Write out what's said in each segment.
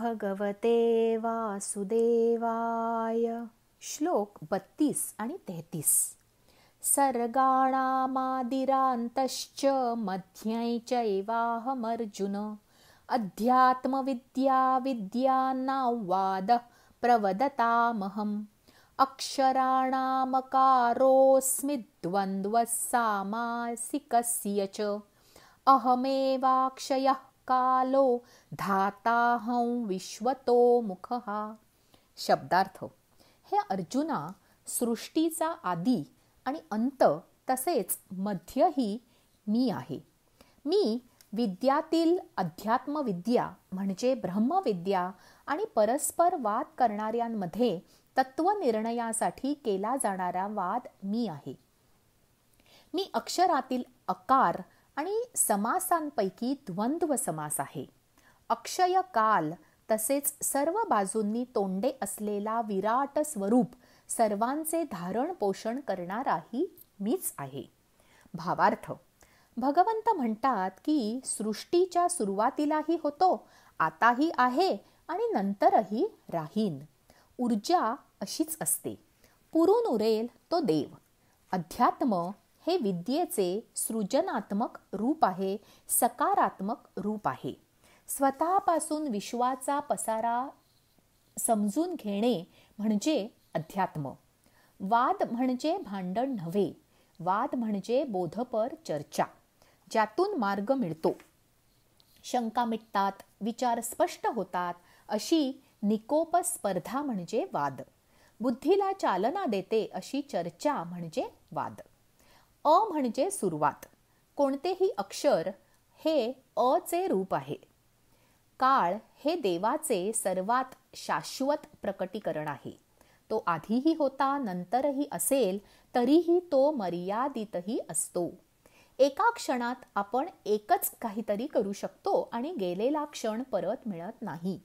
भगवते वासुदेवाय. श्लोक 32 आणि 33. सर्गाणामादिरान्तश्च मध्यं चैवाहमर्जुन. अध्यात्मविद्या विद्यानां प्रवदतामहम्. अक्षराणामकारोऽस्मि द्वन्द्वः सामासिकस्य च. अहमेवाक्षयः कालो धाताहं विश्वतो मुखः. शब्दार्थ. हे अर्जुना, सृष्टीचा आदी आणि अंत तसेच मध्यही मी आहे. मी विद्यातील अध्यात्मविद्या म्हणजे ब्रह्मविद्या आणि परस्पर वाद करणाऱ्यांमध्ये तत्वनिर्णयासाठी केला जाणारा वाद मी आहे. मी अक्षरातील अकार आणि समासांपैकी द्वंद्व समास आहे. अक्षय काल तसेच सर्व बाजूंनी तोंडे असलेला विराट स्वरूप सर्वांचे धारण पोषण करणाराही मीच आहे. भावार्थ. भगवंत म्हणतात की सृष्टीच्या सुरुवातीलाही होतो, आताही आहे आणि नंतरही राहीन. ऊर्जा अशीच असते. पुरून उरेल तो देव. अध्यात्म हे विद्येचे सृजनात्मक रूप आहे, सकारात्मक रूप आहे. स्वतःपासून विश्वाचा पसारा समजून घेणे म्हणजे अध्यात्म. वाद म्हणजे भांडण नव्हे. वाद म्हणजे बोधपर चर्चा, ज्यातून मार्ग मिळतो. शंका मिटतात, विचार स्पष्ट होतात, अशी निकोप स्पर्धा म्हणजे वाद. बुद्धीला चालना देते अशी चर्चा म्हणजे वाद. अ म्हणजे सुरुवात. कोणतेही अक्षर हे अ चे रूप आहे. काळ हे देवाचे सर्वात शाश्वत प्रकटीकरण आहे. तो आधीही होता, नंतरही असेल, तरीही तो मर्यादितही असतो. एका क्षणात आपण एकच काहीतरी करू शकतो आणि गेलेला क्षण परत मिळत नाही.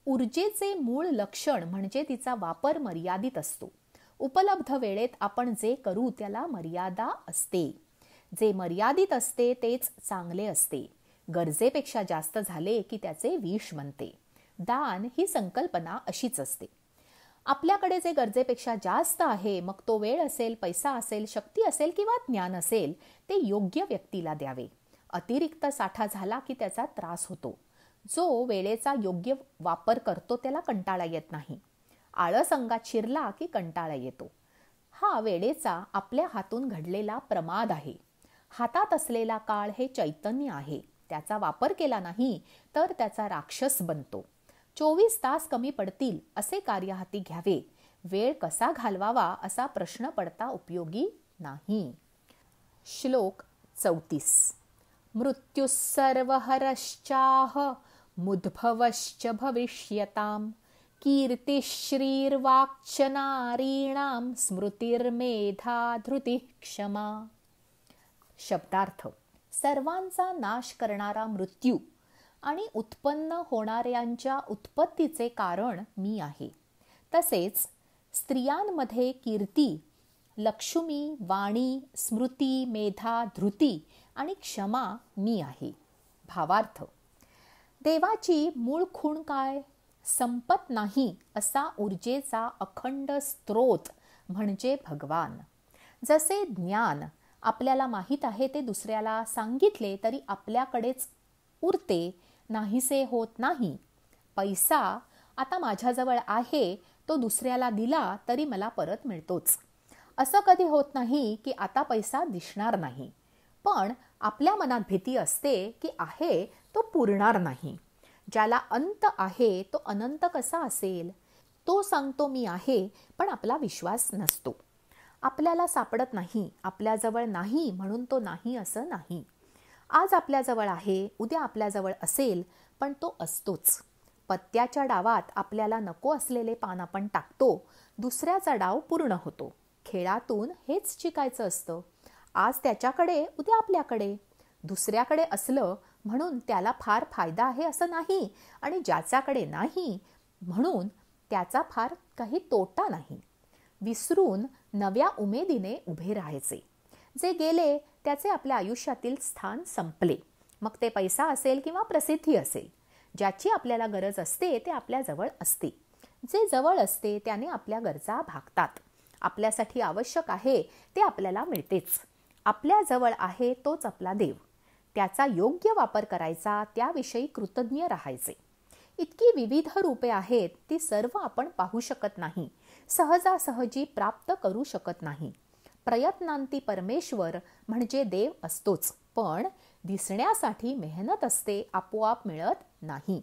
ऊर्जेचे मूळ लक्षण म्हणजे तिचा वापर मर्यादित असतो. उपलब्ध वेळेत आपण जे करू त्याला मर्यादा असते. जे मर्यादित असते तेच चांगले असते. गरजेपेक्षा जास्त झाले की त्याचे विष बनते. दान ही संकल्पना अशीच असते. आपल्याकडे जे गरजेपेक्षा जास्त आहे, मग तो वेळ असेल, पैसा असेल, शक्ती असेल किंवा ज्ञान असेल, ते योग्य व्यक्तीला द्यावे. अतिरिक्त साठा झाला की त्याचा त्रास होतो. जो वेळेचा योग्य वापर करतो त्याला कंटाळा येत नाही. आळस अंगात शिरला की कंटाळा येतो. हा वेळेचा आपल्या हातून घडलेला प्रमाद आहे. हातात असलेला काळ हे चैतन्य आहे. त्याचा वापर केला नाही तर त्याचा राक्षस बनतो. 24 तास कमी पडतील असे कार्य हाती घ्यावे. वेळ कसा घालवावा असा प्रश्न पडता उपयोगी नाही. श्लोक 34. मृत्युस्सर्वहरश्चाह मुद्भवश्च भविष्यताम्. कीर्तिश्रीर्वाक्च नारीणां स्मृतिर्मेधा धृतिः क्षमा. शब्दार्थ. सर्वांचा नाश करणारा मृत्यू आणि उत्पन्न होणाऱ्यांच्या उत्पत्तीचे कारण मी आहे. तसेच स्त्रियांमध्ये कीर्ती, लक्ष्मी, वाणी, स्मृती, मेधा, धृती आणि क्षमा मी आहे. भावार्थ. देवाची मूळ खूण काय? संपत नाही असा ऊर्जेचा अखंड स्रोत म्हणजे भगवान. जसे ज्ञान आपल्याला माहीत आहे ते दुसऱ्याला सांगितले तरी आपल्याकडेच उरते, नाहीसे होत नाही. पैसा आता माझ्याजवळ आहे, तो दुसऱ्याला दिला तरी मला परत मिळतोच. असं कधी होत नाही की आता पैसा दिसणार नाही. पण आपल्या मनात भीती असते की आहे तो पुरणार नाही. ज्याला अंत आहे तो अनंत कसा असेल? तो सांगतो मी आहे, पण आपला विश्वास नसतो. आपल्याला सापडत नाही, आपल्याजवळ नाही म्हणून तो नाही असं नाही. आज आपल्याजवळ आहे, उद्या आपल्याजवळ असेल, पण तो असतोच. पत्त्याच्या डावात आपल्याला नको असलेले पान आपण टाकतो, दुसऱ्याचा डाव पूर्ण होतो. खेळातून हेच शिकायचं असतं. आज त्याच्याकडे, उद्या आपल्याकडे. दुसऱ्याकडे असलं म्हणून त्याला फार फायदा आहे असं नाही, आणि ज्याच्याकडे नाही म्हणून त्याचा फार काही तोटा नाही. विसरून नव्या उमेदीने उभे राहायचे. जे गेले त्याचे आपल्या आयुष्यातील स्थान संपले. मग ते पैसा असेल किंवा प्रसिद्धी असेल. ज्याची आपल्याला गरज असते ते आपल्या जवळ असते. जे जवळ असते त्याने आपल्या गरजा भागतात. आपल्यासाठी आवश्यक आहे ते आपल्याला मिळतेच. आपल्या जवळ आहे तोच आपला देव. त्याचा योग्य वापर करायचा, त्याविषयी कृतज्ञ राहायचे. इतकी विविध रूपे आहेत, ती सर्व आपण पाहू शकत नाही, सहजासहजी प्राप्त करू शकत नाही. प्रयत्नांती परमेश्वर म्हणजे देव असतोच, पण दिसण्यासाठी मेहनत असते, आपोआप मिळत नाही.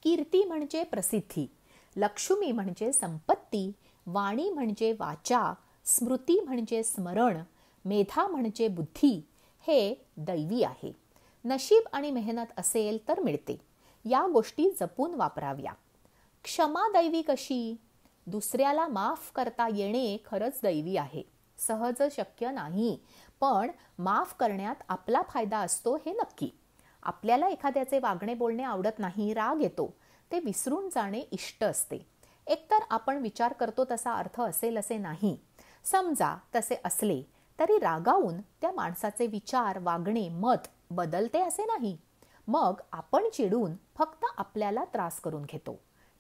कीर्ती म्हणजे प्रसिद्धी, लक्ष्मी म्हणजे संपत्ती, वाणी म्हणजे वाचा, स्मृती म्हणजे स्मरण, मेधा म्हणजे बुद्धी, हे दैवी आहे. नशीब आणि मेहनत असेल तर मिळते. या गोष्टी जपून वापराव्या. क्षमा दैवी कशी? दुसऱ्याला माफ करता येणे खरंच दैवी आहे. सहज शक्य नाही, पण माफ करण्यात आपला फायदा असतो हे नक्की. आपल्याला एखाद्याचे वागणे बोलणे आवडत नाही, राग येतो, ते विसरून जाणे इष्ट असते. एकतर आपण विचार करतो तसा अर्थ असेल असे नाही. समजा तसे असले तरी रागावून त्या माणसाचे विचार, वागणे, मत बदलते असे नाही. मग आपण चिडून फक्त आपल्याला त्रास करून घेतो.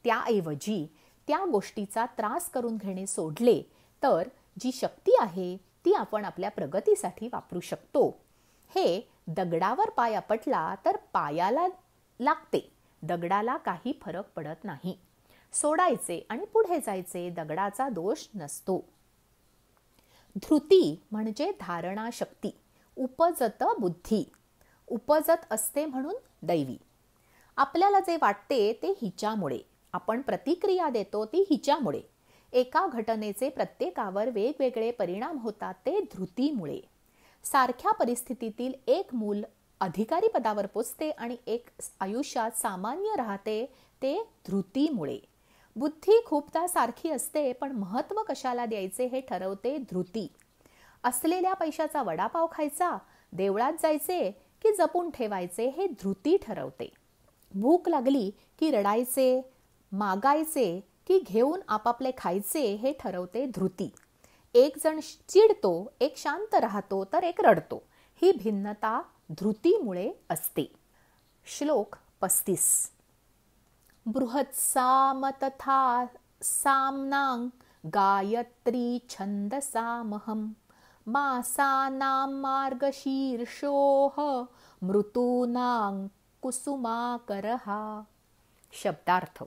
त्याऐवजी त्या गोष्टीचा त्रास करून घेणे सोडले तर जी शक्ती आहे ती आपण आपल्या प्रगतीसाठी वापरू शकतो. हे दगडावर पाय आपटला तर पायाला लागते, दगडाला काही फरक पडत नाही. सोडायचे आणि पुढे जायचे, दगडाचा दोष नसतो. धृती म्हणजे धारणा शक्ती, उपजत बुद्धी. उपजत असते म्हणून दैवी. आपल्याला जे वाटते ते हिच्यामुळे, आपण प्रतिक्रिया देतो ती हिच्यामुळे. एका घटनेचे प्रत्येकावर वेगवेगळे परिणाम होतात ते धृतीमुळे. सारख्या परिस्थितीतील एक मूल अधिकारी पदावर पोचते आणि एक आयुष्यात सामान्य राहते ते धृतीमुळे. बुद्धी खूपदा सारखी असते, पण महत्त्व कशाला द्यायचे हे ठरवते धृती. असलेल्या पैशाचा वडापाव खायचा, देवळात जायचे की जपून ठेवायचे हे धृती ठरवते. भूक लागली की रडायचे, मागायचे की घेऊन आपापले खायचे हे ठरवते धृती. एक जण चिडतो, एक शांत राहतो तर एक रडतो. ही भिन्नता धृतीमुळे असते. श्लोक 35. बृहत्साम तथा साम्नां गायत्री छन्दसामहं मासानां मार्गशीर्षोः मृतूनां कुसुमाकरः. शब्दार्थ.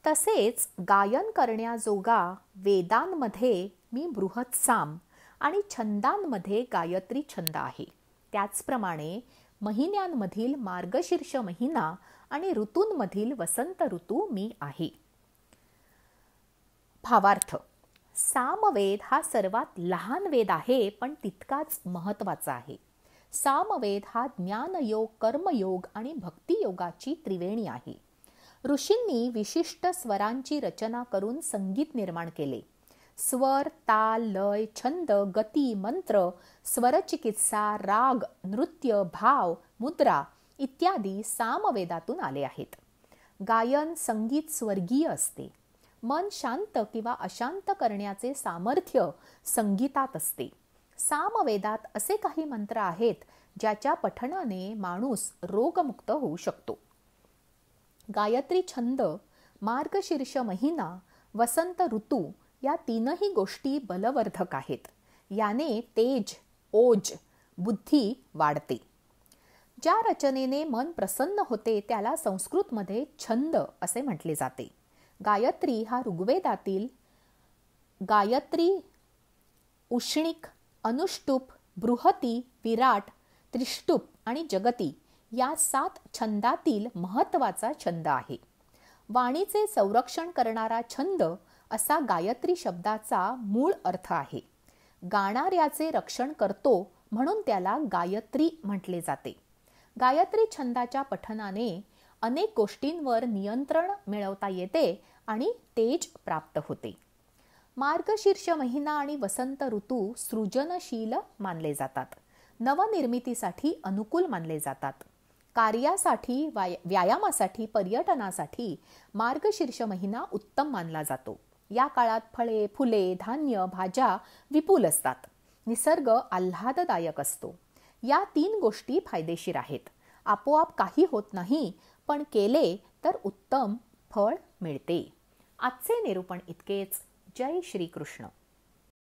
तसेच गायन करण्याजोगा वेदांमध्ये मी बृहत्साम आणि छंदांमध्ये गायत्री छंद आहे. त्याचप्रमाणे महिन्यांमधील मार्गशीर्ष महिना आणि ऋतूंमधील वसंत ऋतू मी आहे. भावार्थ. सामवेद हा सर्वात लहान वेद आहे, पण तितकाच महत्त्वाचा आहे. सामवेद हा ज्ञानयोग, कर्मयोग आणि भक्तियोगाची त्रिवेणी आहे. ऋषींनी विशिष्ट स्वरांची रचना करून संगीत निर्माण केले. स्वर, ताल, लय, छंद, गती, मंत्र, स्वरचिकित्सा, राग, नृत्य, भाव, मुद्रा इत्यादी सामवेदातून आले आहेत. गायन, संगीत स्वर्गीय असते. मन शांत किंवा अशांत करण्याचे सामर्थ्य संगीतात असते. सामवेदात असे काही मंत्र आहेत ज्याच्या पठणाने माणूस रोगमुक्त होऊ शकतो. गायत्री छंद, मार्गशीर्ष महिना, वसंत ऋतू या तीनही गोष्टी बलवर्धक आहेत. याने तेज, ओज, बुद्धी वाढते. ज्या रचनेने मन प्रसन्न होते त्याला संस्कृतमध्ये छंद असे म्हटले जाते. गायत्री हा ऋग्वेदातील गायत्री, उष्णिक, अनुष्टुप, बृहती, विराट, त्रिष्टुप आणि जगती या 7 छंदातील महत्त्वाचा छंद आहे. वाणीचे संरक्षण करणारा छंद असा गायत्री शब्दाचा मूळ अर्थ आहे. गाणाऱ्याचे रक्षण करतो म्हणून त्याला गायत्री म्हटले जाते. गायत्री छंदाच्या पठनाने अनेक गोष्टींवर नियंत्रण मिळवता येते आणि तेज प्राप्त होते. मार्गशीर्ष महिना आणि वसंत ऋतू सृजनशील मानले जातात. नवनिर्मितीसाठी अनुकूल मानले जातात. कार्यासाठी, व्यायामासाठी, पर्यटनासाठी मार्गशीर्ष महिना उत्तम मानला जातो. या काळात फळे, फुले, धान्य, भाज्या विपुल असतात. निसर्ग आल्हाददायक असतो. या 3 गोष्टी फायदेशीर आहेत. आपोआप काही होत नाही, पण केले तर उत्तम फळ मिळते. आजचे निरूपण इतकेच. जय श्री कृष्ण.